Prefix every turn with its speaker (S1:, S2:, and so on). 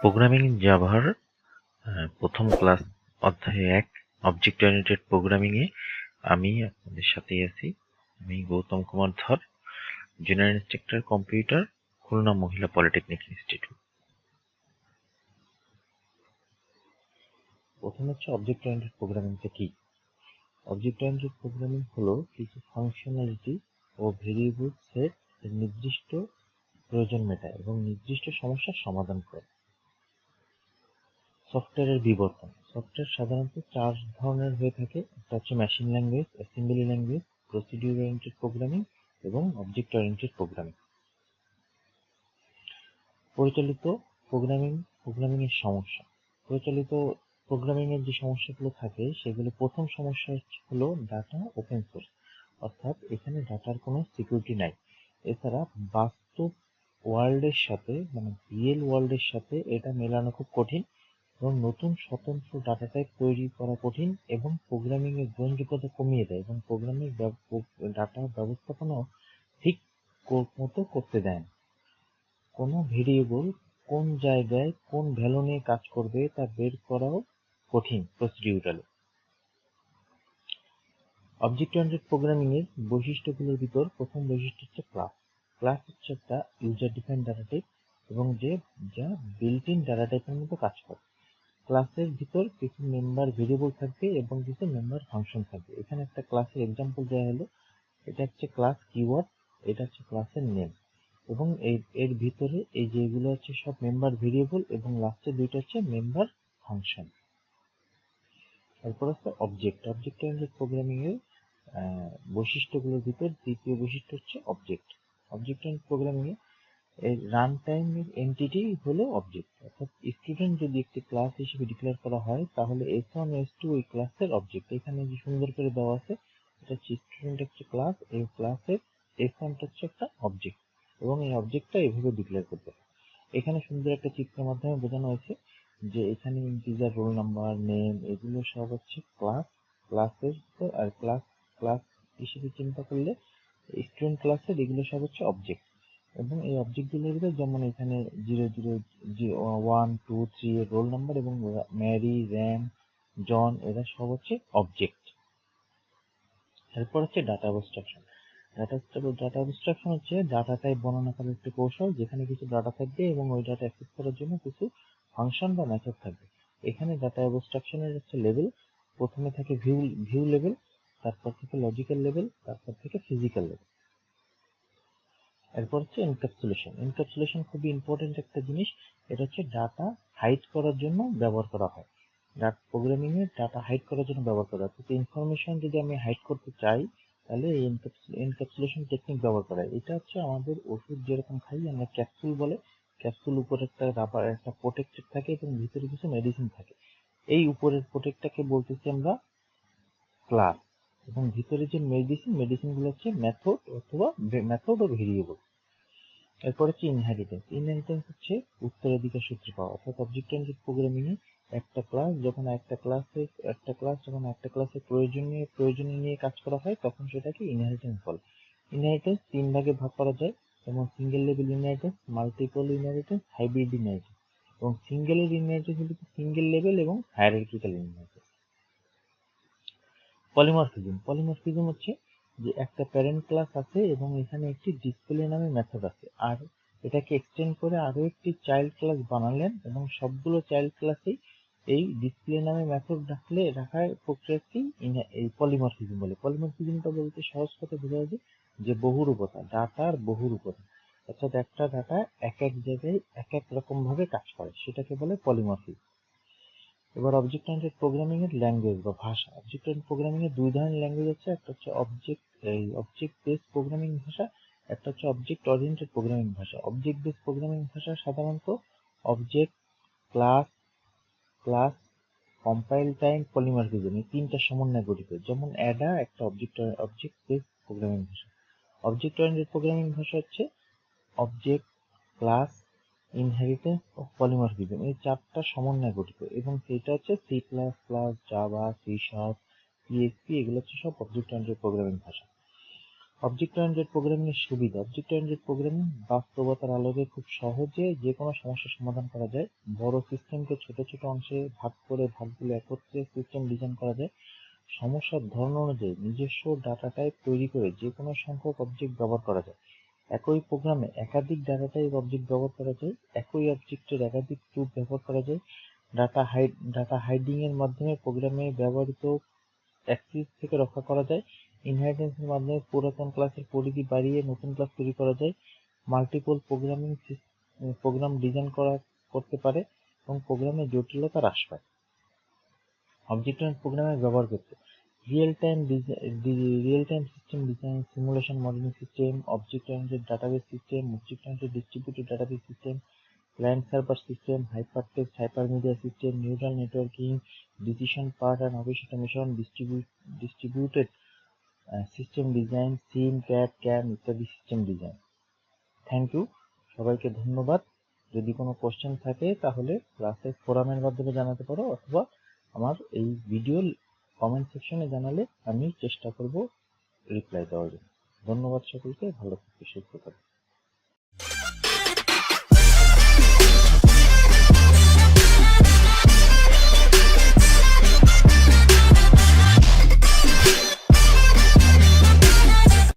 S1: Programming in জাভার প্রথম class অধ্যায় 1 object oriented programming এ আমি আপনাদের সাথে আছি। আমি গৌতম কুমার ধর, জুনিয়র ইন্সট্রাক্টর কম্পিউটার, খুলনা মহিলা পলিটেকনিক ইনস্টিটিউট। প্রথম হচ্ছে অবজেক্ট ওরিয়েন্টেড প্রোগ্রামিংটা কি। অবজেক্ট ওরিয়েন্টেড প্রোগ্রামিং হলো কিছু ফাংশনালিটি ও ভেরিয়েবল সেট এর নির্দিষ্ট প্রয়োজন মেটায় এবং নির্দিষ্ট সমস্যার সমাধান করে। সফটওয়্যারের বিবর্তন। সফটওয়্যার সাধারণত 4 ধরনের হয়ে থাকে। একটা হচ্ছে machine language, assembly language, procedure oriented programming এবং অবজেক্ট ওরিয়েন্টেড প্রোগ্রামিং। পরিচালিত প্রোগ্রামিং এর সমস্যা। পরিচালিত প্রোগ্রামিং এর যে সমস্যাগুলো থাকে সেগুলো, প্রথম সমস্যা হলো ডাটা ওপেন সোর্স, অর্থাৎ এখানে ডাটার কোনো সিকিউরিটি নাই। এছাড়া বাস্তব ওয়ার্ল্ডের সাথে, মানে রিয়েল ওয়ার্ল্ডের সাথে এটা মেলানো খুব কঠিন এবং নতুন স্বতন্ত্র ডাটা টাইপ তৈরি করা কঠিন এবং প্রোগ্রামিং এর গ্রহণযোগ্যতা কমিয়ে দেয় এবং প্রোগ্রামের ডাটা ব্যবস্থাপনাও ঠিক মতো করতে দেয় না। কোনো ভেরিয়েবল কোন জায়গায় কোন ভ্যালু নিয়ে কাজ করবে তা বের করাও কঠিন প্রসিডিউরালি। অবজেক্ট ওরিয়েন্টেড প্রোগ্রামিং এর বৈশিষ্ট্যগুলোর ভিতর প্রথম বৈশিষ্ট্য হচ্ছে ক্লাস। ক্লাস হচ্ছে একটা ইউজার ডিফাইন ডাটা টাইপ এবং যা বিল্ট ইন ডাটা টাইপের মতো কাজ করে। ক্লাসের ভিতর কিছু মেম্বার ভেরিয়েবল থাকবে এবং কিছু মেম্বার ফাংশন থাকবে। এখানে একটা ক্লাসের এক্সাম্পল দেওয়া হলো, এটা হচ্ছে ক্লাস কিওয়ার্ড, এটা হচ্ছে ক্লাসের নেম এবং এর ভিতরে এই যেগুলো হচ্ছে সব মেম্বার ভেরিয়েবল এবং লাস্টে দুইটা হচ্ছে মেম্বার ফাংশন। তারপর হচ্ছে অবজেক্ট ওরিয়েন্টেড প্রোগ্রামিং এর বৈশিষ্ট্যগুলোর ভিতর দ্বিতীয় বৈশিষ্ট্য হচ্ছে অবজেক্ট ওরিয়েন্টেড প্রোগ্রামিং এর রান টাইম এন্টিটি হলো অবজেক্ট, অর্থাৎ স্টুডেন্ট যদি একটি ক্লাস হিসেবে ডিক্লেয়ার করা হয় তাহলে s1 s2 ওই ক্লাসের অবজেক্ট। এখানে যে সুন্দর করে দেওয়া আছে, এটা হচ্ছে স্টুডেন্ট একটা ক্লাস, এই ক্লাসের s1 হচ্ছে একটা অবজেক্ট এবং এই অবজেক্টটা এভাবে ডিক্লেয়ার করতে হবে। এখানে সুন্দর একটা চিত্রের মাধ্যমে বোঝানো হয়েছে যে এখানে ইন্টিজার, রোল নাম্বার, নেম এগুলো সব হচ্ছে ক্লাসের। আর ক্লাস হিসেবে চিন্তা করলে স্টুডেন্ট ক্লাসের এগুলো সব হচ্ছে অবজেক্ট এবং এই অবজেক্টগুলোর ভিতরে যেমন এখানে 00123 এর রোল নাম্বার এবং ম্যারি, র্যাম, জন এরা সব হচ্ছে অবজেক্ট। এরপর হচ্ছে ডাটা অ্যাবস্ট্রাকশন। ডাটা অ্যাবস্ট্রাকশন হচ্ছে ডাটা টাইপ বর্ণনা করার একটি কৌশল, যেখানে কিছু ডাটা থাকবে এবং ওই ডাটা অ্যাক্সেস করার জন্য কিছু ফাংশন বা মেথড থাকবে। এখানে ডাটা অ্যাবস্ট্রাকশনের হচ্ছে লেভেল, প্রথমে থাকে ভিউ লেভেল, তারপর থেকে লজিক্যাল লেভেল, তারপর থেকে ফিজিক্যাল লেভেল। এরপর হচ্ছে এনক্যাপসুলেশন খুবই ইম্পর্টেন্ট একটা জিনিস। এটা হচ্ছে ডাটা হাইড করার জন্য ব্যবহার করা হয়। প্রোগ্রামিং এ ডাটা হাইড করার জন্য ব্যবহার করা হয়। তো ইনফরমেশন যদি আমি হাইড করতে চাই তাহলে এই এনক্যাপসুলেশন টেকনিক ব্যবহার করা হয়। এটা হচ্ছে আমাদের ওষুধ যেরকম খাই আমরা, ক্যাপসুল বলে, ক্যাপসুল উপরে একটা রাবার একটা প্রোটেক্টেড থাকে এবং ভিতরে কিছু মেডিসিন থাকে। এই উপরের প্রোটেক্টটাকে বলতেছি আমরা ক্লাস এবং ভিতরে যে মেডিসিন গুলো হচ্ছে মেথড ও ভেরিয়েবল। এরপর হচ্ছে ইনহেরিটেন্স হচ্ছে উত্তরাধিকার সূত্রে পাওয়া, অর্থাৎ অবজেক্ট ওরিয়েন্টেড প্রোগ্রামিং এ একটা ক্লাস যখন একটা ক্লাসের প্রয়োজনীয় নিয়ে কাজ করা হয় তখন সেটাকে ইনহেরিটেন্স বলে। ইনহেরিটেন্স 3 ভাগে ভাগ করা যায়, যেমন single level inheritance, multiple inheritance, hybrid inheritance. এবং সিঙ্গেল ইনহেরিটেন্স হলো সিঙ্গেল লেভেল এবং হায়ারার্কিক্যাল ইনহেরিটেন্স। পলিমরফিজম হচ্ছে যে একটা প্যারেন্ট ক্লাস আছে এবং এখানে একটি ডিসপ্লে নামে মেথড আছে, আর এটাকে এক্সটেন্ড করে আরো একটি চাইল্ড ক্লাস বানালেন এবং সবগুলো চাইল্ড ক্লাসেই এই ডিসপ্লে নামে মেথড রাখার প্রক্রিয়াটি এই পলিমরফিজম বলে। পলিমরফিজমটা বলতে সহজ কথা বোঝা যায় যে বহুরূপতা, ডাটার বহুরূপতা, অর্থাৎ একটা ডাটা এক এক জায়গায় এক এক রকম ভাবে কাজ করে, সেটাকে বলে পলিমরফিজম। এবার অবজেক্ট ওরিয়েন্টেড প্রোগ্রামিং এর ল্যাঙ্গুয়েজ বা ভাষা। অবজেক্ট ওরিয়েন্টেড প্রোগ্রামিং এর দুই ধরনের ল্যাঙ্গুয়েজ আছে, একটা হচ্ছে অবজেক্ট বেস প্রোগ্রামিং ভাষা, একটা হচ্ছে অবজেক্ট ওরিয়েন্টেড প্রোগ্রামিং ভাষা। অবজেক্ট বেস প্রোগ্রামিং ভাষা সাধারণত object, class, compile time, polymorphism এই তিনটা সমন্বয়ে গঠিত। যেমন অ্যাডা একটা অবজেক্ট বেস প্রোগ্রামিং ভাষা। অবজেক্ট ওরিয়েন্টেড প্রোগ্রামিং ভাষা হচ্ছে অবজেক্ট, ক্লাস, ইনহেরিটেন্স ও পলিমরফিজম এই চারটা সমন্বয়ে গঠিত এবং সেটা হচ্ছে C plus plus, Java, C sharp, PHP এগুলো হচ্ছে সব অবজেক্ট ওরিয়েন্টেড প্রোগ্রামিং ভাষা। অবজেক্ট ওরিয়েন্টেড প্রোগ্রামিং এর সুবিধা। অবজেক্ট ওরিয়েন্টেড প্রোগ্রামিং বাস্তবতার আলোকে খুব সহজে যে কোনো সমস্যার সমাধান করা যায়। বড় সিস্টেমকে ছোট ছোট অংশে ভাগ করে ভাগগুলো একত্রে সিস্টেম ডিজাইন করা যায়। সমস্যার ধরন অনুযায়ী নিজস্ব ডাটা টাইপ তৈরি করে যে কোনো সংখ্যক অবজেক্ট ব্যবহার করা যায়। একই প্রোগ্রামে একাধিক ডাটা টাইপ অবজেক্ট ব্যবহার করা যায়। একই অবজেক্টের একাধিক রূপ ব্যবহার করা যায়। ডাটা হাইডিং এর মাধ্যমে প্রোগ্রামে ব্যবহৃত অ্যাক্সেস থেকে রক্ষা করা যায়। ইনহেরিটেন্স এর মাধ্যমে পুরাতন ক্লাসের পরিধি বাড়িয়ে নতুন ক্লাস তৈরি করা যায়। মাল্টিপল প্রোগ্রাম ডিজাইন করতে পারে এবং প্রোগ্রামের জটিলতা হ্রাস পায়। অবজেক্ট ওরিয়েন্টেড প্রোগ্রামের ব্যবহার ক্ষেত্রে real time system design, simulation modeling system, object oriented database system, object oriented distributed database system, client server system, hypertext hypermedia system, neural networking, decision part office automation, distributed system design, CIM, CAT, CAM ইত্যাদি system design. Thank you, সবাইকে ধন্যবাদ। যদি কোনো question থাকে তাহলে ক্লাসের ফোরামের মাধ্যমে জানাতে পারো, অথবা আমার এই ভিডিও কমেন্ট সেকশনে জানালে আমি চেষ্টা করব রিপ্লাই দেওয়ার জন্য। ধন্যবাদ সকলকে, ভালো থাকবে, সুস্থ থাকবে।